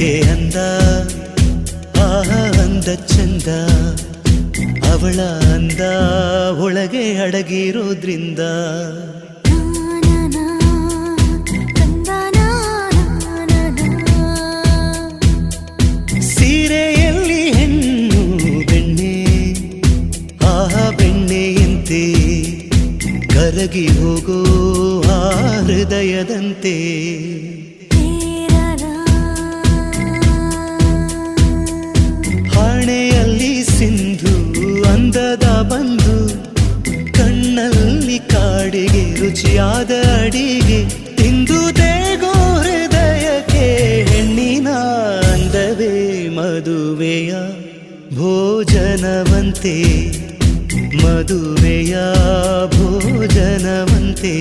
ಅದಕ್ಕೆ ಅಂದ ಅಂದ ಚಂದ ಅವಳ ಅಂದ ಒಳಗೆ ಅಡಗಿರೋದ್ರಿಂದ ಸೀರೆಯಲ್ಲಿ ಹೆಣ್ಣು ಬೆಣ್ಣೆ ಬೆಣ್ಣೆಯಂತೆ ಕರಗಿ ಹೋಗೋ ಆ ಹೃದಯದಂತೆ ಹಣೆಯಲ್ಲಿ ಸಿಂಧು ಅಂದದ ಬಂದು ಕಣ್ಣಲ್ಲಿ ಕಾಡಿಗೆ ರುಚಿಯಾದ ಅಡಿಗೆ ತಿಂದು ದೇಗೋ ಹೃದಯಕ್ಕೆ ಹೆಣ್ಣಿನ ಅಂದವೇ ಮದುವೆಯ ಭೋಜನವಂತೆ ಮದುವೆಯ ಭೋಜನವಂತೆ